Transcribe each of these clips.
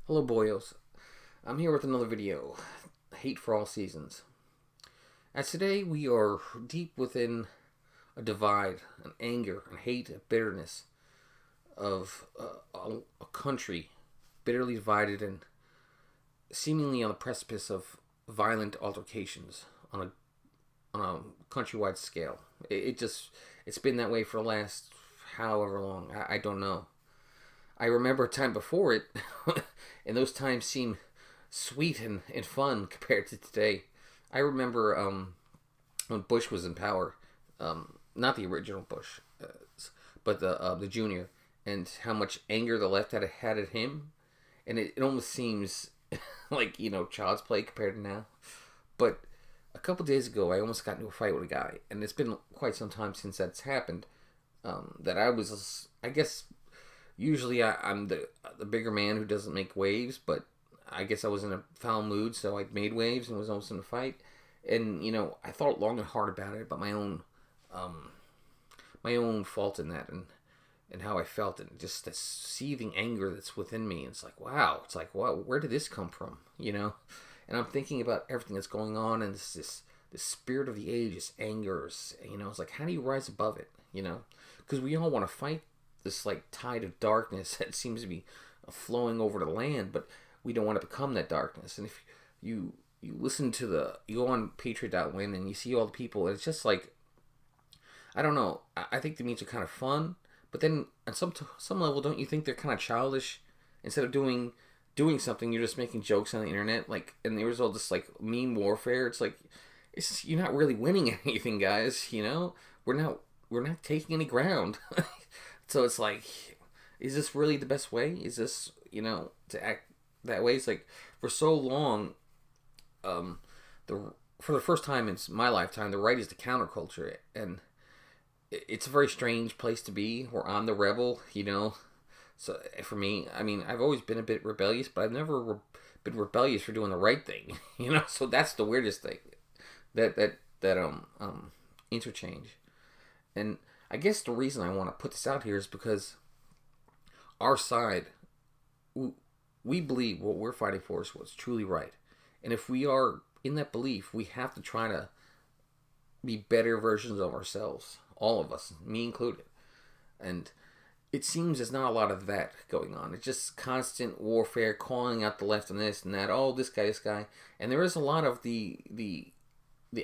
Hello, boyos. I'm here with another video. Hate for all seasons. As today we are deep within a divide, an anger, and hate, a bitterness of a country bitterly divided and seemingly on the precipice of violent altercations on a countrywide scale. It's been that way for the last however long. I don't know. I remember a time before it, and those times seem sweet and fun compared to today. I remember when Bush was in power, not the original Bush, but the junior, and how much anger the left had at him, and it almost seems like child's play compared to now. But a couple days ago, I almost got into a fight with a guy, and it's been quite some time since that's happened. That I guess. Usually I'm the bigger man who doesn't make waves, but I guess I was in a foul mood, so I made waves and was almost in a fight. And I thought long and hard about it, about my own fault in that, and how I felt, and just this seething anger that's within me. It's like, wow, where did this come from? And I'm thinking about everything that's going on, and this spirit of the age, this anger. It's like, how do you rise above it? Because we all want to fight this tide of darkness that seems to be flowing over the land, but we don't want to become that darkness. And if you listen to you go on Patriot.win and you see all the people, and it's just like, I don't know. I think the memes are kind of fun, but then on some level, don't you think they're kind of childish? Instead of doing something, you're just making jokes on the internet, and there was all this meme warfare. It's like, you're not really winning anything, guys. We're not taking any ground. So it's like, is this really the best way? Is this, to act that way? It's like, for so long, for the first time in my lifetime, the right is the counterculture, and it's a very strange place to be, where I'm the rebel, So for me, I mean, I've always been a bit rebellious, but I've never been rebellious for doing the right thing, So that's the weirdest thing, that interchange, and I guess the reason I want to put this out here is because our side, we believe what we're fighting for is what's truly right. And if we are in that belief, we have to try to be better versions of ourselves. All of us, me included. And it seems there's not a lot of that going on. It's just constant warfare, calling out the left and this and that. Oh, this guy. And there is a lot of the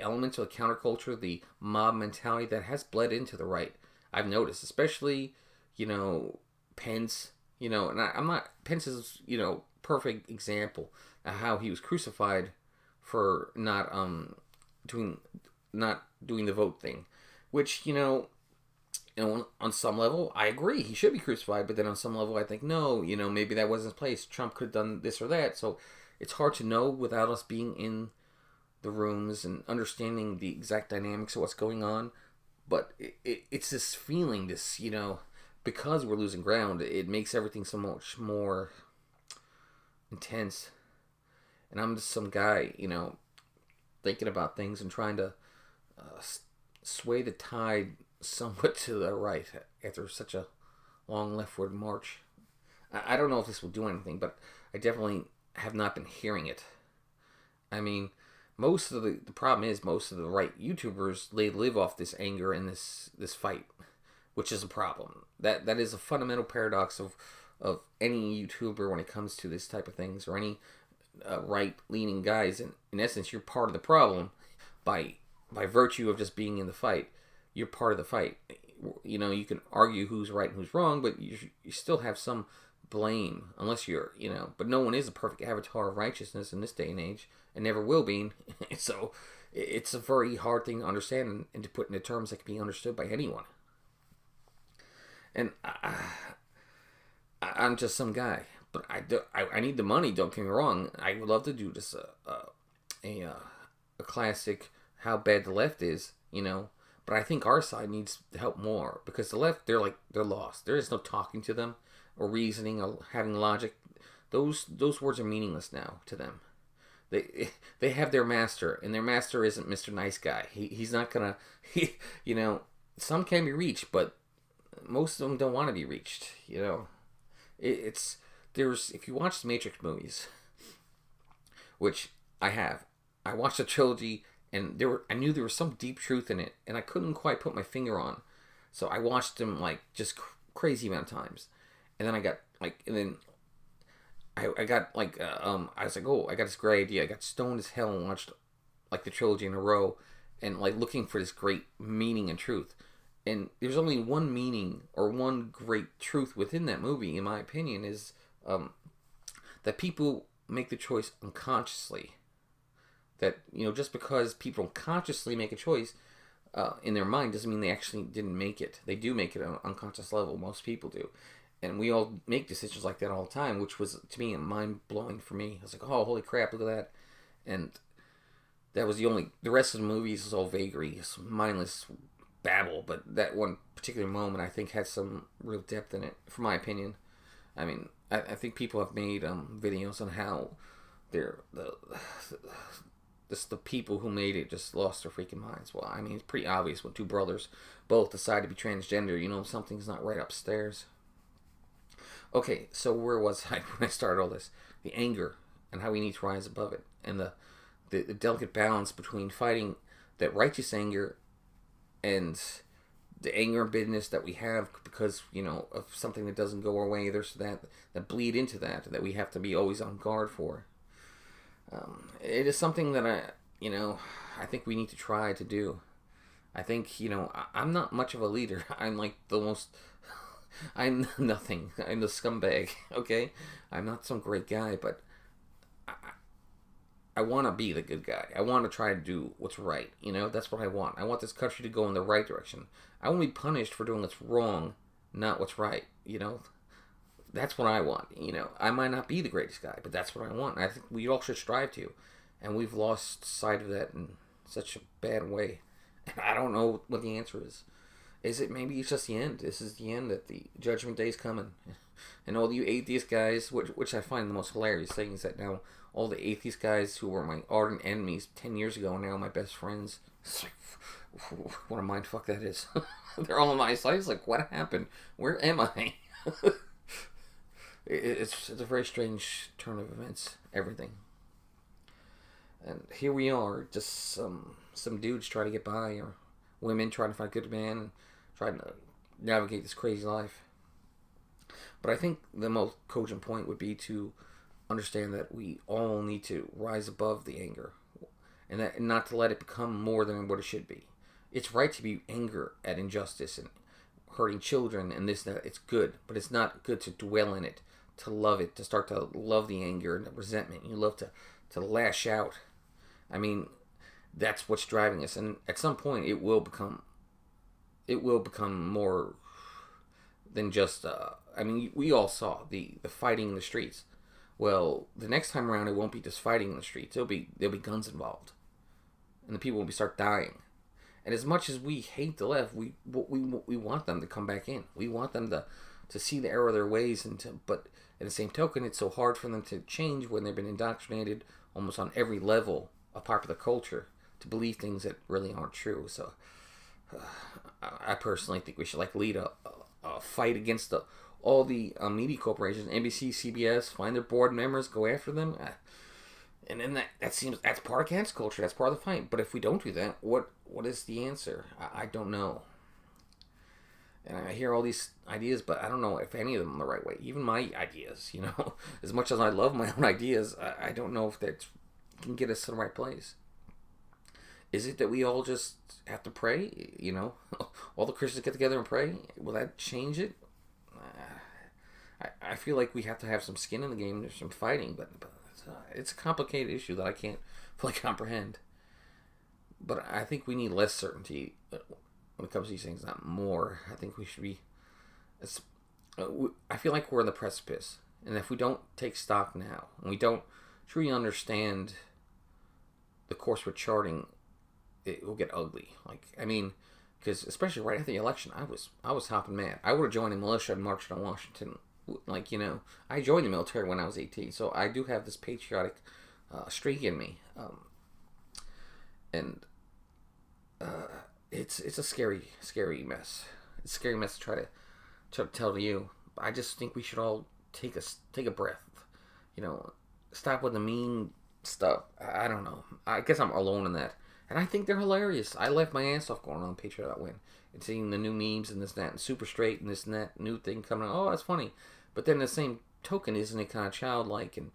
elements of the counterculture, the mob mentality that has bled into the right. I've noticed, especially, Pence, and I'm not, Pence is, perfect example of how he was crucified for not doing the vote thing, which, on some level, I agree, he should be crucified, but then on some level, I think, no, maybe that wasn't his place. Trump could have done this or that. So it's hard to know without us being in the rooms and understanding the exact dynamics of what's going on. But it's this feeling, because we're losing ground, it makes everything so much more intense. And I'm just some guy, thinking about things and trying to sway the tide somewhat to the right after such a long leftward march. I don't know if this will do anything, but I definitely have not been hearing it. I mean, most of the problem is most of the right YouTubers, they live off this anger and this fight, which is a problem. That is a fundamental paradox of any YouTuber when it comes to this type of things, or any right-leaning guys. In essence, you're part of the problem by virtue of just being in the fight. You're part of the fight. You can argue who's right and who's wrong, but you still have some blame, unless you're, but no one is a perfect avatar of righteousness in this day and age, and never will be. So it's a very hard thing to understand and to put into terms that can be understood by anyone. And I'm just some guy, but I need the money. Don't get me wrong. I would love to do just a classic how bad the left is, But I think our side needs to help more, because the left, they're lost. There is no talking to them, or reasoning, or having logic. Those words are meaningless now to them. They have their master, and their master isn't Mr. Nice Guy. He's not gonna. Some can be reached, but most of them don't want to be reached. It's if you watch the Matrix movies, which I have, I watched the trilogy, and I knew there was some deep truth in it, and I couldn't quite put my finger on. So I watched them like just crazy amount of times, and then I got like, and then I got like, I was like, oh, I got this great idea. I got stoned as hell and watched like the trilogy in a row, and like looking for this great meaning and truth. And there's only one meaning or one great truth within that movie, in my opinion, is that people make the choice unconsciously. That, just because people consciously make a choice in their mind doesn't mean they actually didn't make it. They do make it on an unconscious level. Most people do. And we all make decisions like that all the time, which was, to me, mind-blowing for me. I was like, oh, holy crap, look at that. And that was the rest of the movies was all vagary, some mindless babble. But that one particular moment, I think, had some real depth in it, for my opinion. I mean, I think people have made videos on how the people who made it just lost their freaking minds. Well, I mean, it's pretty obvious when two brothers both decide to be transgender. Something's not right upstairs. Okay, so where was I when I started all this? The anger and how we need to rise above it, and the delicate balance between fighting that righteous anger and the anger and bitterness that we have because, of something that doesn't go our way. There's that bleed into that we have to be always on guard for. It is something that I think we need to try to do. I think, I'm not much of a leader. I'm like the most... I'm nothing. I'm the scumbag, okay? I'm not some great guy, but I want to be the good guy. I want to try to do what's right, That's what I want. I want this country to go in the right direction. I want to be punished for doing what's wrong, not what's right, That's what I want, I might not be the greatest guy, but that's what I want. I think we all should strive to. And we've lost sight of that in such a bad way. And I don't know what the answer is. Is it maybe it's just the end? This is the end, that the judgment day is coming. And all you atheist guys, which I find the most hilarious thing, is that now all the atheist guys who were my ardent enemies 10 years ago are now my best friends. What a mindfuck that is. They're all on my side. It's like, what happened? Where am I? It's a very strange turn of events. Everything. And here we are, just some dudes trying to get by, or women trying to find a good man, and trying to navigate this crazy life. But I think the most cogent point would be to understand that we all need to rise above the anger, and not to let it become more than what it should be. It's right to be anger at injustice and hurting children and this and that. It's good, but it's not good to dwell in it, to love it, to start to love the anger and the resentment. You love to lash out. I mean, that's what's driving us, and at some point it will become more than just we all saw the fighting in the streets. Well, the next time around it won't be just fighting in the streets. There'll be guns involved, and the people will start dying. And as much as we hate the left, we want them to come back in. We want them to see the error of their ways, but at the same token, it's so hard for them to change when they've been indoctrinated almost on every level of popular culture to believe things that really aren't true. So I personally think we should lead a fight against all the media corporations, NBC, CBS, find their board members, go after them. And then that's part of cancel culture. That's part of the fight. But if we don't do that, what is the answer? I don't know. And I hear all these ideas, but I don't know if any of them are the right way. Even my ideas, as much as I love my own ideas, I don't know if that can get us to the right place. Is it that we all just have to pray? All the Christians get together and pray? Will that change it? I feel like we have to have some skin in the game. There's some fighting, but it's a complicated issue that I can't fully comprehend. But I think we need less certainty when it comes to these things, not more. I think we should be... I feel like we're on the precipice. And if we don't take stock now, and we don't truly understand the course we're charting, it will get ugly. Because especially right after the election, I was hopping mad. I would have joined the militia and marched on Washington. I joined the military when I was 18, so I do have this patriotic streak in me. It's a scary mess. It's a scary mess to try to tell to you. I just think we should all take a breath. You know, stop with the mean stuff. I don't know. I guess I'm alone in that. And I think they're hilarious. I laughed my ass off going on Patreon.win and seeing the new memes and this and that and Super Straight and this and that new thing coming out. Oh, that's funny. But then the same token, isn't it kind of childlike? And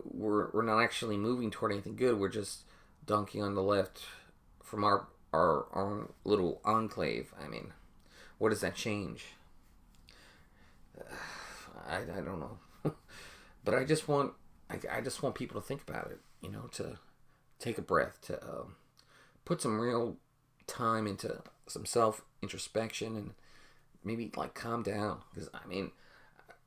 we're not actually moving toward anything good. We're just dunking on the left from our own little enclave. I mean, what does that change? I don't know. But I just want people to think about it, you know, to take a breath, to put some real time into some self introspection and maybe like calm down. Because I mean,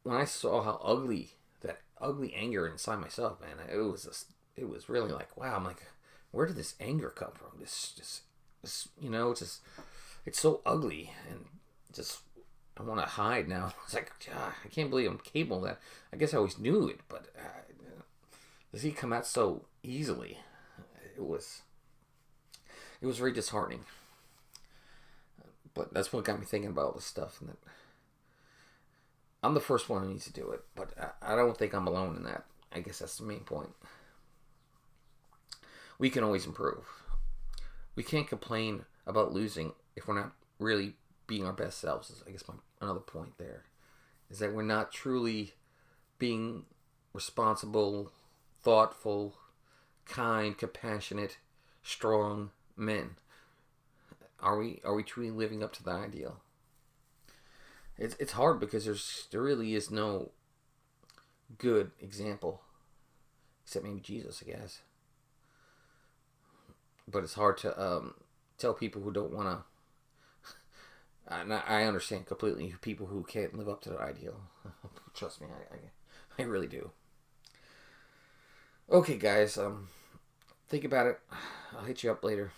when I saw how ugly that ugly anger inside myself, man, it was really like, wow. I'm like, where did this anger come from? This you know, it's so ugly and just. I want to hide now. It's like, I can't believe I'm capable of that. I guess I always knew it, but does he come out so easily? It was very disheartening. But that's what got me thinking about all this stuff. And that I'm the first one who needs to do it, but I don't think I'm alone in that. I guess that's the main point. We can always improve. We can't complain about losing if we're not really being our best selves. Is I guess another point there is that we're not truly being responsible, thoughtful, kind, compassionate, strong men. Are we truly living up to the ideal? It's hard because there really is no good example except maybe Jesus, I guess. But it's hard to tell people who don't want to. I understand completely people who can't live up to their ideal. Trust me, I really do. Okay, guys, think about it. I'll hit you up later.